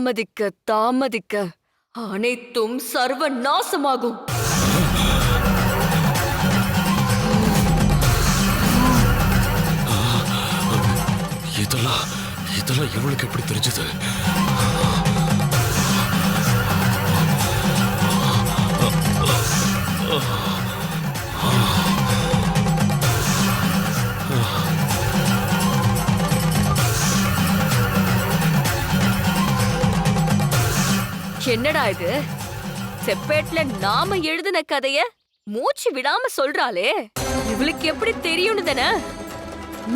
தாமதிக்க தாமதிக்க அனைத்தும் சர்வ நாசமாகும். இதெல்லாம் இதெல்லாம் இவளுக்கு எப்படி தெரிஞ்சது? என்னடா இது? செப்பேட்ல நாம எழுதின கதைய மூச்சு விடாம சொல்றாளே, இவளுக்கு எப்படி தெரியும்னு தானே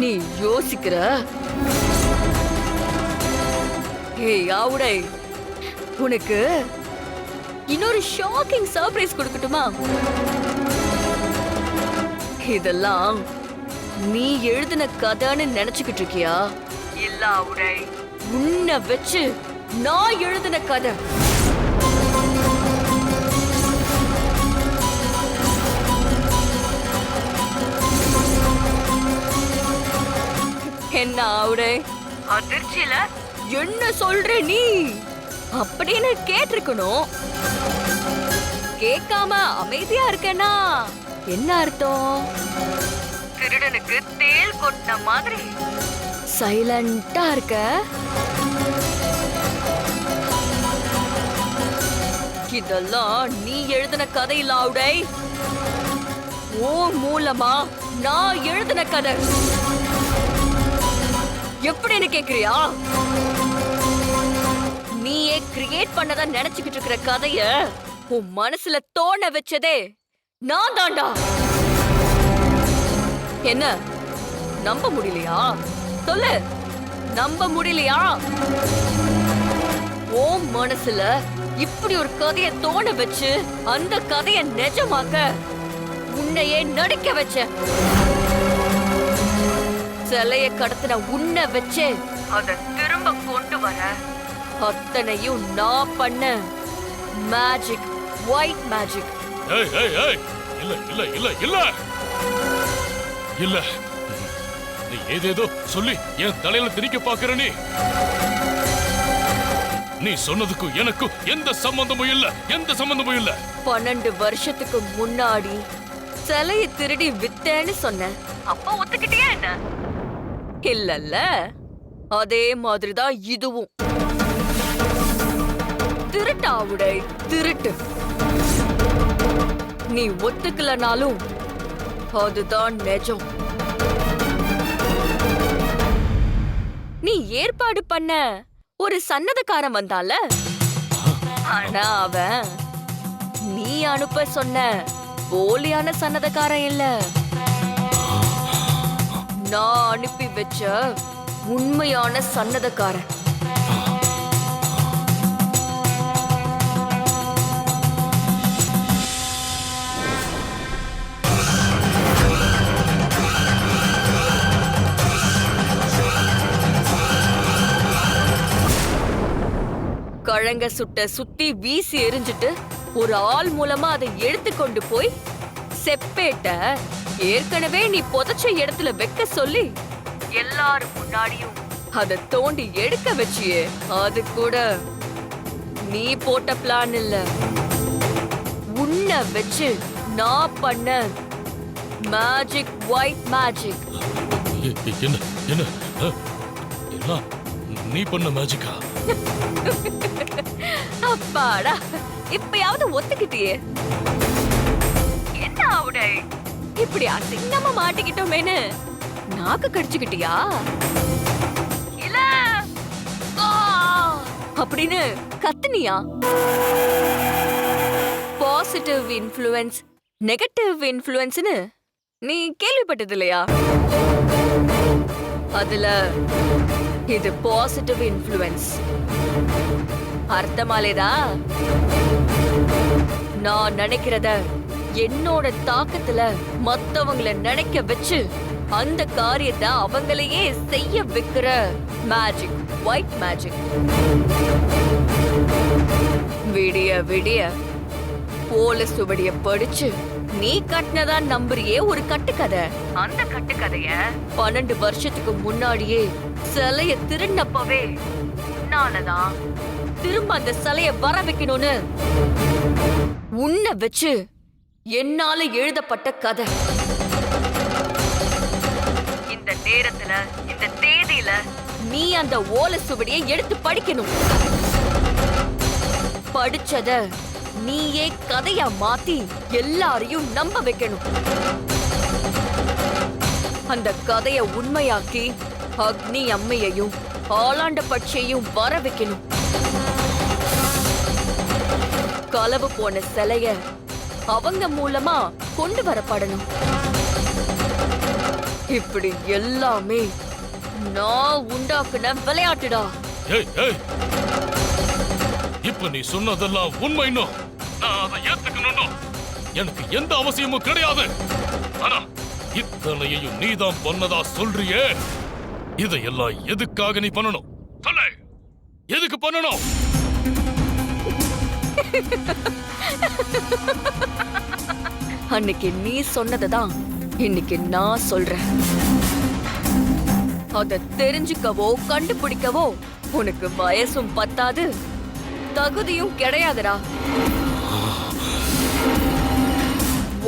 நீ யோசிக்கிற? ஏய் ஆவுடை, உனக்கு இன்னொரு ஷாக்கிங் சர்ப்ரைஸ் கொடுக்கட்டுமா? இதெல்லாம் நீ எழுதின கதைன்னு நினைச்சுக்கிட்டு இருக்கியா? இல்ல ஆவுடை, உன்னை வச்சு நான் எழுதின கதை. என்ன ஆவுடை, அதிர்ச்சியில என்ன சொல்ற நீ அப்படின்னு கேட்டிருக்கணும். கேட்காம அமைதியா இருக்கனா என்ன அர்த்தம்? திருடனுக்கு தேள் கொட்டின மாதிரி சைலண்டா இருக்க. இதெல்லாம் நீ எழுதின கதை இல்ல ஆவுடை, ஓ மூலமா நான் எழுதின கதை. எப்படின்னு கேக்குறியா? நீயே கிரியேட் பண்ணதா நினைச்சுக்கிட்டு இருக்கிற கதைய உன் மனசுல தோண வச்சதே நான் தாண்டா. என்ன நம்ப முடியலையா? சொல்லு, நம்ப முடியலையா? உன் மனசுல இப்படி ஒரு கதைய தோண வச்சு அந்த கதைய நிஜமாக்க உன்னையே நடிக்க வச்ச. சிலைய கடத்தின உன்னை வச்சு அத திரும்ப கொண்டு வர அத்தனையும் நான் பண்ண மேஜிக், ஒயிட் மேஜிக். ஏய் ஏய் ஏய், இல்ல இல்ல இல்ல இல்ல இல்ல, நீ ஏதேதோ சொல்லி என் தலையில திணிக்க பாக்குற. நீ சொன்னதுக்கும் எனக்கும் எந்த சம்பந்தமும் இல்ல, எந்த சம்பந்தமும் இல்ல. 12 வருஷத்துக்கு முன்னாடி சிலைய திருடி வித்தேன்னு சொன்ன, அப்ப ஒத்துக்கிட்டியா என்ன? இல்லல்ல, அதே மாதிரிதான் இதுவும். திருட்டாவுடை, திருட்டு. நீ ஒத்துக்கலனாலும் அதுதான் நிஜம். நீ ஏற்பாடு பண்ண ஒரு சன்னதக்காரன் வந்தால, ஆனா அவன் நீ அனுப்ப சொன்ன போலியான சன்னதக்காரன் இல்ல, நான் அனுப்பி வச்ச உண்மையான சன்னதக்காரன். கழங்க சுட்ட சுத்தி வீசி எரிஞ்சிட்டு ஒரு ஆள் மூலமா அதை எடுத்து கொண்டு போய் செப்பேட்ட ஏற்கனவே நீ புதைச்ச இடத்துல வைக்க சொல்லி எல்லாரும் முன்னாடியும் அதை தோண்டி எடுக்க வச்சியே, அது கூட நீ போட்ட பிளான் இல்ல, உன்னை வச்சு நான் பண்ண மேஜிக், ஒயிட் மேஜிக். என்ன என்ன எல்லாம் நீ பண்ண மேஜிக்கா? அப்பாடா, இப்பயாவது ஒத்துக்கிட்டியே. என்ன ஆவுடை, இப்படி அசிங்கமா மாட்டிக்கிட்டோமேனு நாக்கு கடிச்சுக்கிட்டியா? இல்ல அப்படின்னு கத்துனியா? பாசிட்டிவ் இன்ஃப்ளூயன்ஸ், நெகட்டிவ் இன்ஃப்ளூயன்ஸ்னு நீ கேள்விப்பட்டது இல்லையா? அதுல இது பாசிட்டிவ் இன்ஃப்ளூயன்ஸ். அர்த்தமாலேதா? நான் நினைக்கிறத என்னோட தாக்கத்துல மத்தவங்களை நினைக்க வச்சு அந்த காரியத்தை அவங்களையே செய்ய வைக்கிற மேஜிக், ஒயிட் மேஜிக். விடிய விடிய போல சுவடிய படிச்சு நீ கட்டினதா நம்புறியே ஒரு கட்டுக்கதை. அந்த கட்டுக்கதைய 12 வருஷத்துக்கு முன்னாடியே சிலைய திருநப்பவே உன்னாலதான் திரும்ப அந்த சிலைய வர வைக்கணும்னு உன்னை வச்சு என்னால எழுதப்பட்ட கதை. இந்த நேரத்துல இந்த தேதியில நீ அந்த ஓலை சுவடியை எடுத்து படிக்கணும். படிச்சத நீயே கதையா மாத்தி எல்லாரையும் நம்ப வைக்கணும். அந்த கதைய உண்மையாக்கி அக்னி அம்மையையும் ஆளாண்ட பட்சியையும் வர வைக்கணும். களவு போன சிலைய அவங்க மூலமா கொண்டு வரப்படணும். இப்படி எல்லாமே நான் உண்டாக்குன விளையாட்டுடா. ஏய் ஏய், இப்ப நீ சொன்னதெல்லாம் உண்மைன்னு நான் அதை ஏத்துக்கணும். எனக்கு எந்த அவசியமும் கிடையாது. ஆனா இத்தனையையும் நீதான் பண்ணதா சொல்றியே, இதையெல்லாம் எதுக்காக நீ பண்ணணும்? சொல்லு, எதுக்கு பண்ணணும்? அன்னைக்கு நீ சொன்னதுதான் இன்னைக்கு நான் சொல்றேன். அத தெரிஞ்சுக்கவோ கண்டுபிடிக்கவோ உனக்கு வயசும் பத்தாது, தகுதியும் கிடையாதுடா.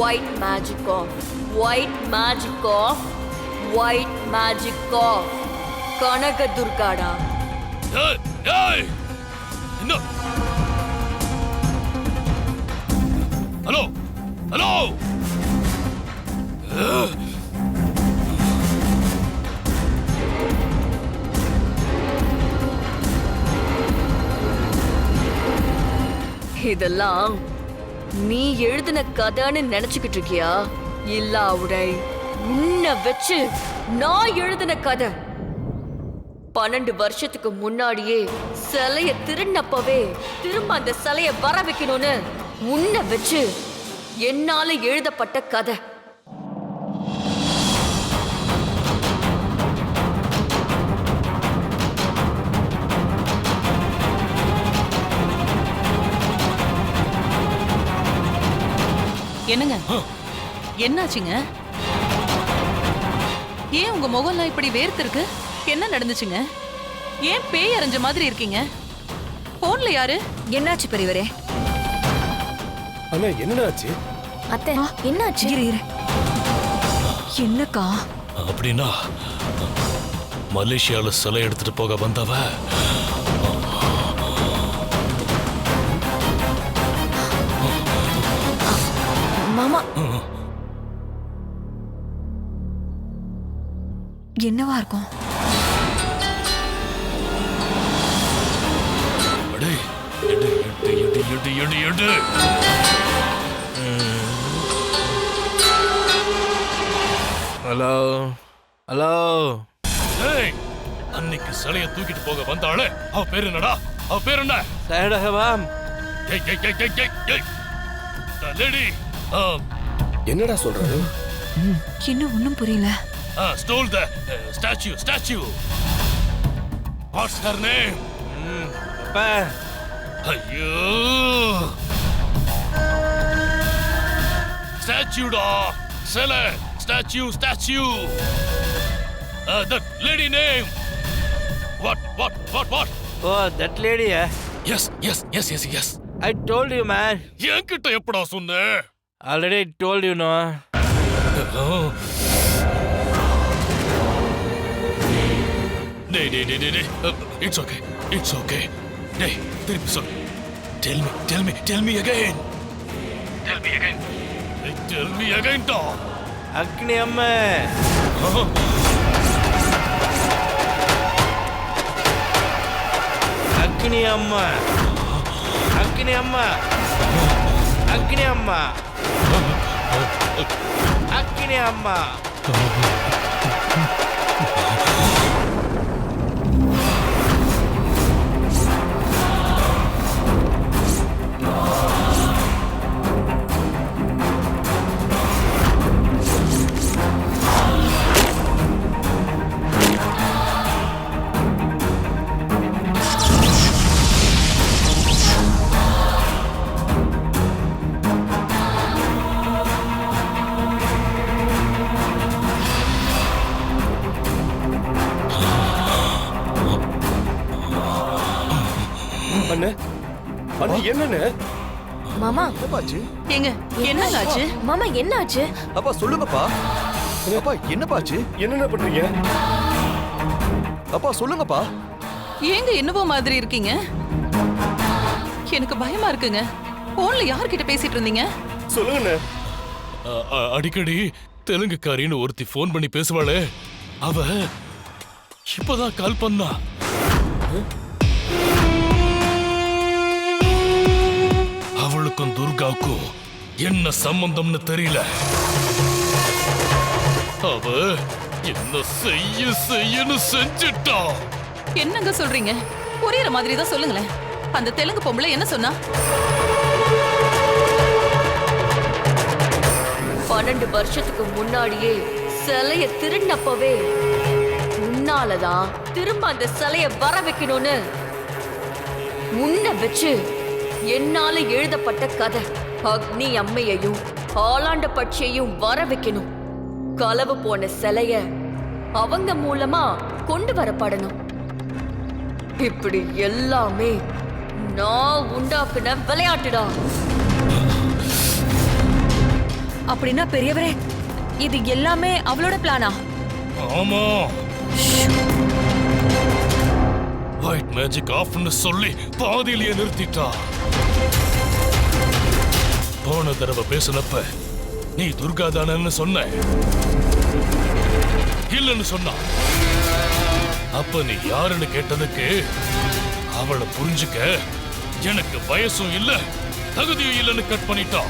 White magic of, white magic of, white magic of Kanaka துர்காடா. ஏய் ஏய், இன்னும் ஹலோ ஹலோ, இதெல்லாம் நீ எழுதின கதைன்னு நினைச்சுக்கிட்டு இருக்கியா? இல்ல உடை, உன்னை வச்சு நான் எழுதின கதை. 12 வருஷத்துக்கு முன்னாடியே சிலைய திருநப்பவே திரும்ப அந்த சிலைய வர வைக்கணும்னு உன்னை வச்சு என்னால எழுதப்பட்ட கதை. என்னங்க, என்னாச்சுங்க? ஏன் உங்க முகம்லாம் இப்படி வேர்த்திருக்கு? என்ன நடந்துச்சுங்க? ஏன் பேய் அரைஞ்ச மாதிரி இருக்கீங்க? போன்ல யாரு? என்னாச்சு பெரியவரே? அண்ணா என்னடா ஆச்சு? அத்தை என்னாச்சு? இரு என்னக்கா? அப்படின்னா மலேசியால சிலை எடுத்துட்டு போக வந்தவ மாமா என்னவா இருக்கும்? அடே, எடு எடு எடு எடு எடு எடு. Hello hello. ஏய், அன்னைக்கு சிலைய தூக்கிட்டு போக வந்தாளே, அவ பேர் என்னடா? அவ பேர் என்ன? சைடகவாம். ஏய் ஏய் ஏய் ஏய் ஏய் ஏய், லேடி என்னடா சொல்றாரு? இன்னும் ஒண்ணும் புரியல. stole the statue. What's her name? அப்பா ஐயோ, ஸ்டாச்சுடா, சிலை, statue. That lady name. What? Oh that லேடியா? Yes. I told you man. என்கிட்ட எப்படா சொன்ன? Already told you no. டேய். It's okay. டேய், திருப்பி சொல்லு. Tell me again. Tell me again, டா. அக்னி அம்மா. அக்னி அம்மா. அண்ணா என்னன்னு மாமா என்னப்பாச்சு? ஏங்க என்னங்க ஆச்சு? மாமா என்ன ஆச்சு? அப்பா சொல்லுங்கப்பா. அப்பா என்னப்பாச்சு? என்னென்ன பண்றீங்க? அப்பா சொல்லுங்கப்பா. ஏங்க என்னவோ மாதிரி இருக்கீங்க? எனக்கு பயமா இருக்குங்க. போன்ல யார்கிட்ட பேசிட்டு இருந்தீங்க? சொல்லுங்கண்ணே. அடிக்கடி தெலுங்குக்காரின்னு ஒருத்தி ஃபோன் பண்ணி பேசுவாளே, அவ இப்பதான் கால் பண்ணா. அவளுக்கும் துர்காவுக்கும் என்ன சம்பந்தம்னு தெரியல. அவ என்ன செய்யன்னு செஞ்சுட்டா. என்னங்க சொல்றீங்க? புரியுற மாதிரி தான் சொல்லுங்களேன். அந்த தெலுங்கு பொம்பளை என்ன சொன்னா? 12 வருஷத்துக்கு முன்னாடியே சிலைய திருடினப்பவே உன்னாலதான் திரும்ப அந்த சிலைய வர வைக்கணும்னு உன்னை வச்சு என்னால எழுதப்பட்ட கதை. அக்னி அம்மையையும் ஆளாண்ட பட்சியையும் வர வைக்கணும். களவு போன சிலைய அவங்க மூலமா கொண்டு வரப்படணும். இப்படி எல்லாமே நான் உண்டாக்குன விளையாட்டுடா. அப்படின்னா பெரியவரே, இது எல்லாமே அவளோட பிளானா? ஆமா, ஒயிட் மேஜிக் ஆஃப்னு சொல்லி பாதியிலேயே நிறுத்திட்டா. போன தடவை பேசினப்ப நீ துர்கா தானன்னு சொன்ன, இல்லன்னு சொன்னா. அப்ப நீ யாருன்னு கேட்டதுக்கு அவளை புரிஞ்சுக்க எனக்கு வயசும் இல்ல தகுதியும் இல்லன்னு கட் பண்ணிட்டா.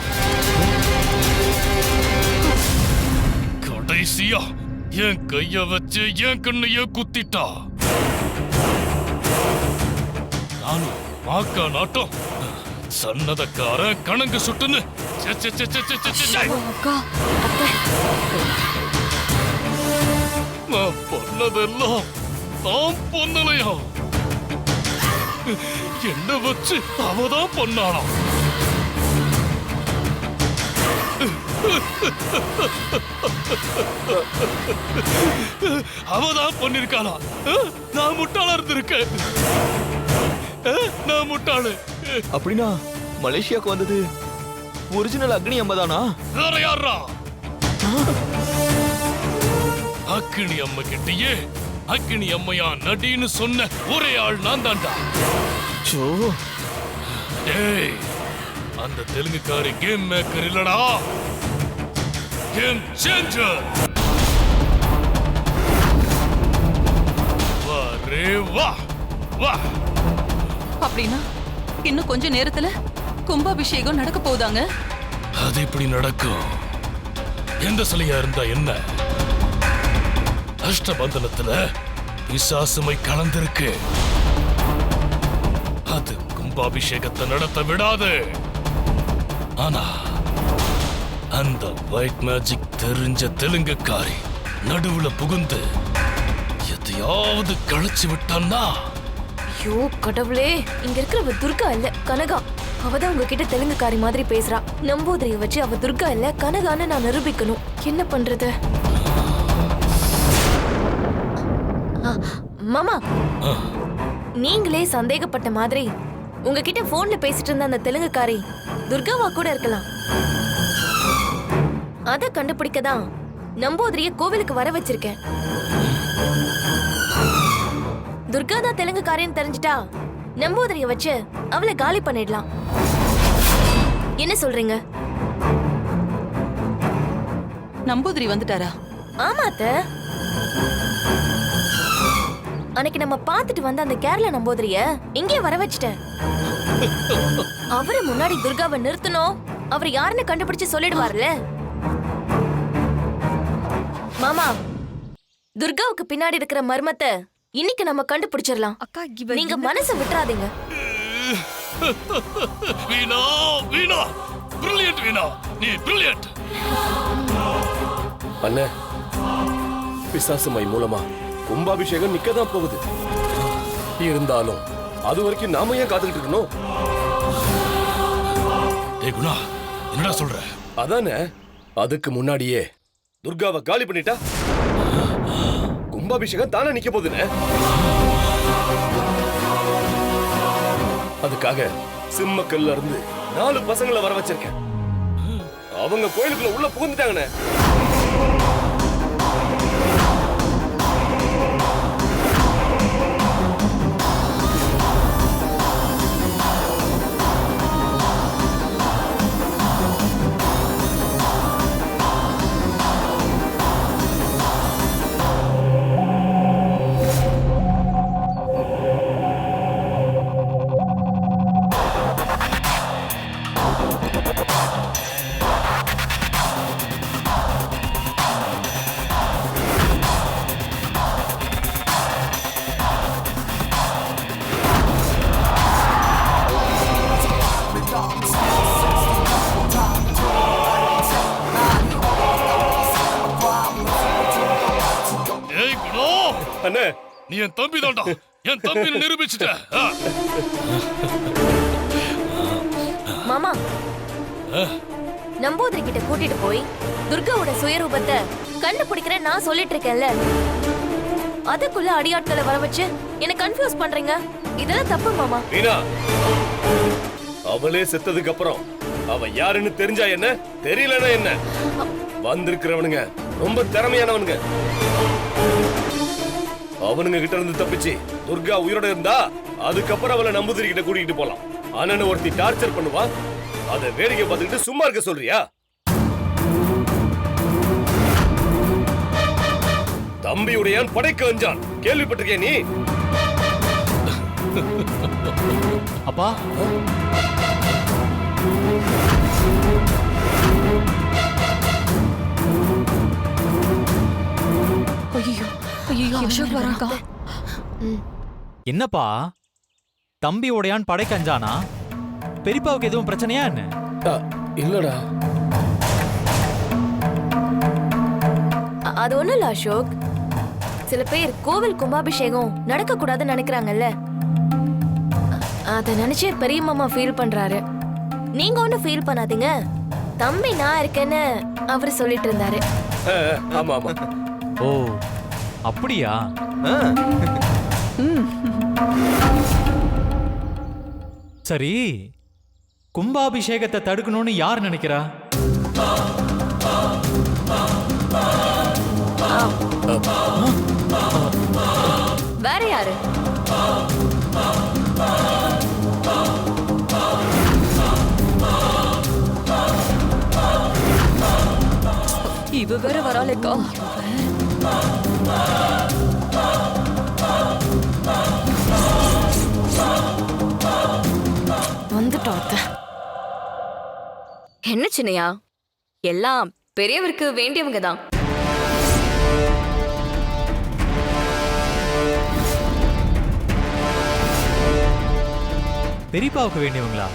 கடைசியா என் கைய வச்சு என் கண்ணைய குத்திட்டா. நானும் மாக்கா நாட்டம் சன்னதக்கார கணங்கு சுட்டுன்னு அக்கா, நான் பண்ணதெல்லாம் நான் பண்ணலையா? என்ன வச்சு அவதான் பண்ணாளாம். அவதான் பண்ணிருக்காளா? நான் முட்டாளா இருந்திருக்கேன். நான் முட்டாளு. அப்படின்னா மலேசியாக்கு வந்தது ஒரிஜினல் அக்னி அம்மா தானா? வேற யாரா? அக்கினி அம்மா கிட்டயே அக்கினி அம்மையா நடின்னு சொன்ன ஒரே ஆள் நான் தான்டா. சோ, டேய், அந்த தெலுங்குக்காரி கேம் மேக்கர் இல்லடா, கேம் சேஞ்சர். வரே வா வா. அப்படின்னா இன்னும் கொஞ்ச நேரத்துல கும்பாபிஷேகம் நடக்க போதாங்க. அது எப்படி நடக்கும்? எந்த சிலையா இருந்தா என்ன? அஷ்டபந்தனத்துல பிசாசுமை கலந்திருக்கு. அது கும்பாபிஷேகத்தை நடத்த விடாது. ஆனா அந்த ஒயிட் மேஜிக் தெரிஞ்ச தெலுங்குக்காரி நடுவுல புகுந்து எதையாவது கழிச்சு விட்டான்னா? ஐயோ கடவுளே, இங்க இருக்கிறவ துர்கா இல்ல கனகா. அவதான் உங்ககிட்ட தெலுங்குக்காரி மாதிரி பேசுறா. நம்பூதிரிய வச்சு அவ துர்கா இல்ல கனகான்னு நான் நிரூபிக்கணும். என்ன பண்றது? மாமா, நீங்களே சந்தேகப்பட்ட மாதிரி உங்ககிட்ட போன்ல பேசிட்டு இருந்த அந்த தெலுங்குக்காரி துர்காவா கூட இருக்கலாம். அத கண்டுபிடிக்கதான் நம்பூதிரிய கோவிலுக்கு வர வச்சிருக்கேன். துர்கா தான் தெலுங்குக்காரின்னு தெரிஞ்சிட்டா நம்பூதிரிய வச்சு அவளை காலி பண்ணிடலாம். என்ன சொல்றீங்க? நம்பூதிரி வந்துட்டாரா? ஆமா அத்தை. அன்னைக்கு நம்ம பார்த்துட்டு வந்த அந்த கேரளா நம்பூதிரிய இங்கே வர வச்சிட்டேன். அவரு முன்னாடி துர்காவை நிறுத்தணும். அவர் யாருன்னு கண்டுபிடிச்சு சொல்லிடுவார்ல. மாமா, துர்காவுக்கு பின்னாடி இருக்கிற மர்மத்தை இன்னைக்கு நம்ம கண்டுபிடிச்சிடலாம். நீங்க மனசை விட்டுறாதீங்க. வீணா வீணா, பிரில்லியன்ட் வீணா, நீ பிரில்லியன்ட். அண்ணே, பிசாசுமை மூலமா கும்பாபிஷேகம் நிக்கதான் போகுது. இருந்தாலும் அது வரைக்கும் நாம ஏன் காத்துக்கிட்டு இருக்கணும்? ஏய் குணா, என்னடா சொல்ற? அதானே, அதுக்கு முன்னாடியே துர்காவை காலி பண்ணிட்டா கும்பாபிஷேகம் தானே நிக்க போகுதுன்னு. அதுக்காக சிம்மக்கல்ல இருந்து 4 பசங்களை வர வச்சிருக்கேன். அவங்க கோயிலுக்குள்ள உள்ள புகுந்துட்டாங்கண்ணே. ஏய் குணோ, அண்ணே, நீ என் தம்பி தான்டா. என் தம்பியை நிரூபிச்சுட்ட. மாமா நம்பூதிரி கிட்ட கூட்டிட்டு போய் துர்காவோட சுயரூபத்தை கண்டுபிடிக்கிறேன் நான் சொல்லிட்டு இருக்கேன்ல, அதுக்குள்ள அடியாட்களை வர வச்சு என்ன கன்ஃபியூஸ் பண்றீங்க. இதெல்லாம் தப்பு மாமா. வீணா, அவளே செத்ததுக்கு அப்புறம் அவ யாருன்னு தெரிஞ்சா என்ன, தெரியலன்னா என்ன? வந்திருக்கிறவனுங்க ரொம்ப திறமையானவனுங்க. அவனுங்க கிட்ட இருந்து தப்பிச்சு துர்கா உயிரோட இருந்தா அதுக்கப்புறம் அவளை நம்பூதிரி கிட்ட கூட்டிட்டு போலாம். அண்ணன் ஒருத்தி டார்ச்சர் பண்ணுவா, அதை வேடிக்கை பார்த்துக்கிட்டு சும்மா இருக்க சொல்றியா? தம்பியுடையான் படைக்க வந்தான், கேள்விப்பட்டிருக்கே நீ? அப்பா, என்னப்பா தம்பி உடையான் படை கஞ்சானா? பெரியப்பாவுக்கு எதுவும் பிரச்சனையா என்ன? இல்லடா. அது ஒண்ணும் இல்ல அசோக். சில பேர் கோவில் கும்பாபிஷேகம் நடக்க கூடாதுன்னு நினைக்கிறாங்கல்ல, அத நினைச்சு பெரிய மாமா ஃபீல் பண்றாரு. நீங்க ஒண்ணும் ஃபீல் பண்ணாதீங்க, தம்பி நான் இருக்கேன்னு அவரு சொல்லிட்டு இருந்தாரு. ஆமா ஆமா. ஓ அப்படியா? சரி, கும்பாபிஷேகத்தை தடுக்கணும்னு யார் நினைக்கிறா? வேற யாரு? இவ வேற வராளேக்கா. வந்துட்டோம் அத்தை. என்ன சின்னையா, எல்லாம் பெரியவருக்கு வேண்டியவங்க தான். பெரியப்பாவுக்கு வேண்டியவங்களா?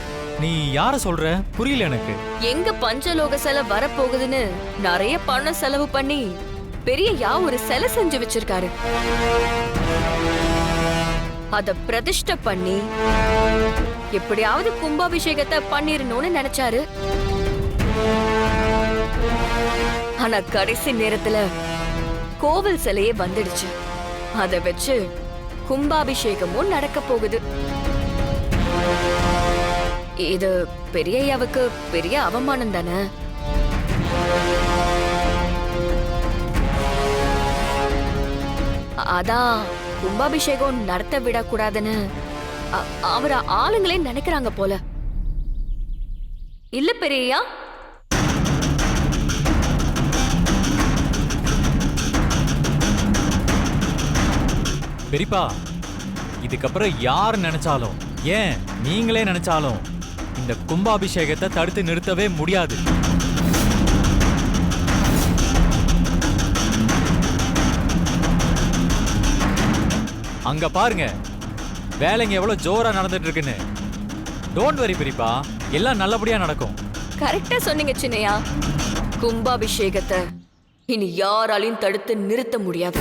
நீ யார சொல்ற? புரியல எனக்கு. எங்க பஞ்சலோக சிலை வரப்போகுதுன்னு நிறைய பணம் செலவு பண்ணி பெரியயா ஒரு சிலை செஞ்சு வச்சிருக்காரு. அத பிரதிஷ்டை பண்ணி எப்படியாவது கும்பாபிஷேகத்தை பண்ணிரணும்னு நினைச்சாரு. ஆனா கடைசி நேரத்துல கோவில் சிலையே வந்துடுச்சு. அத வச்சு கும்பாபிஷேகமும் நடக்க போகுது. இது பெரியய்யாவுக்கு பெரிய அவமானம் தானே. அதான் கும்பாபிஷேகம் நடத்த விடக்கூடாதுன்னு அவர ஆளுங்களே நினைக்கிறாங்க போல. இல்ல பெரியய்யா? பெரியப்பா, இதுக்கப்புறம் யார் நினைச்சாலும், ஏன் நீங்களே நினைச்சாலும் இந்த கும்பாபிஷேகத்தை தடுத்து நிறுத்தவே முடியாது. அங்க பாருங்க, வேலைங்க எவ்வளவு ஜோரா நடந்துட்டு இருக்குன்னு. டோன்ட் வரி பெரியப்பா, எல்லாம் நல்லபடியா நடக்கும். கரெக்டா சொன்னீங்க சின்னையா. கும்பாபிஷேகத்தை இனி யாராலையும் தடுத்து நிறுத்த முடியாது.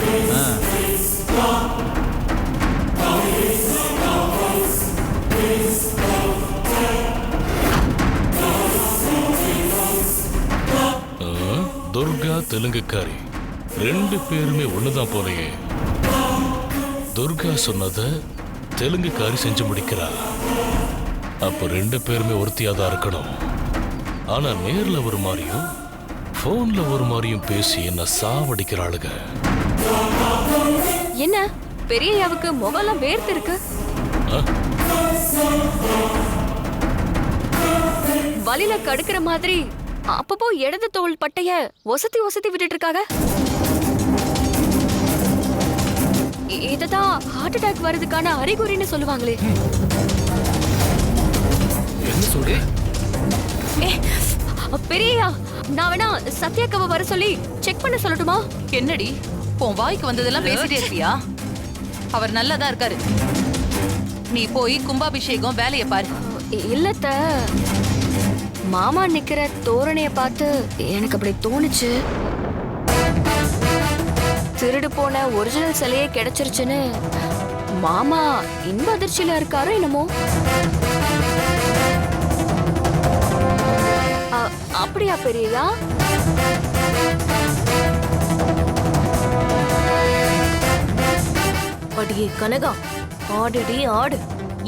துர்கா தெலுங்குக்காரி 2 பேருமே ஒண்ணுதான் போலயே. துர்கா சொன்னத தெலுங்குக்காரி செஞ்சு முடிக்கிறா. அப்ப 2 பேருமே ஒருத்தியா தான் இருக்கணும். ஆனா நேர்ல ஒரு மாதிரியும் போன்ல ஒரு மாதிரியும் பேசி என்ன சாவடிக்கிறாளுங்க. என்ன பெரியயாவுக்கு முகம்லாம் வேர்த்து இருக்கு? ஆ? வலில கடுக்கிற மாதிரி அப்பப்போ இடது தோள் பட்டைய ஒசத்தி ஒசத்தி விட்டுட்டு இருக்காங்க. இததான் ஹார்ட் அட்டாக் வர்றதுக்கான அறிகுறின்னு சொல்லுவாங்களே. என்ன சொல்ற? பெரியயா, நான் வேணா சத்யாக்காவை வர சொல்லி செக் பண்ண சொல்லட்டுமா? என்னடி உன் வாய்க்கு வந்ததெல்லாம் பேசிட்டே இருப்பியா? அவர் நல்லாதான் இருக்காரு. நீ போய் கும்பாபிஷேகம் வேலைய பாரு. இல்லத்த, மாமா நிக்கிற தோரணைய பார்த்து எனக்கு அப்படி தோணுச்சு. திருடு போன ஒரிஜினல் சிலையே கிடைச்சிருச்சுன்னு மாமா இன்ப அதிர்ச்சியில இருக்காரோ என்னமோ. அப்படியா பெரியயா? அடியே கனகா, ஆடுடி ஆடு.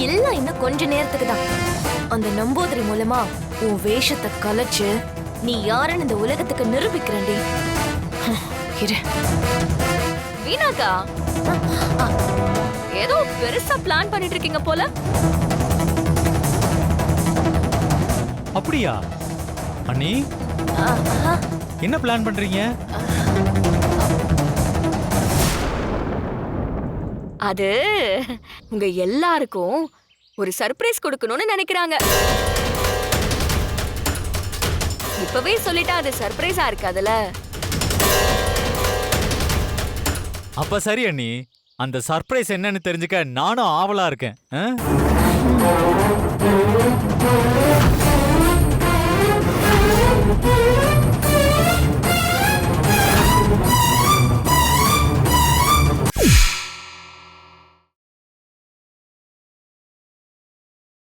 எல்லாம் இன்னும் கொஞ்ச நேரத்துக்கு தான். அந்த நம்பூதிரி மூலமா உன் வேஷத்தை கலைச்சு நீ யாருன்னு இந்த உலகத்துக்கு நிரூபிக்கிறேன்டி. இரு. வீணாக்கா, ஏதோ பெருசா பிளான் பண்ணிட்டு இருக்கீங்க போல. அப்படியா அண்ணி? என்ன பிளான் பண்றீங்க? அது உங்க எல்லாருக்கும் ஒரு சர்ப்ரைஸ் கொடுக்கணும்னு நினைக்கிறாங்க. இப்பவே சொல்லிட்டா அது சர்ப்ரைஸா இருக்காதுல. அப்ப சரி அண்ணி, அந்த சர்ப்ரைஸ் என்னன்னு தெரிஞ்சுக்க நானும் ஆவலா இருக்கேன்.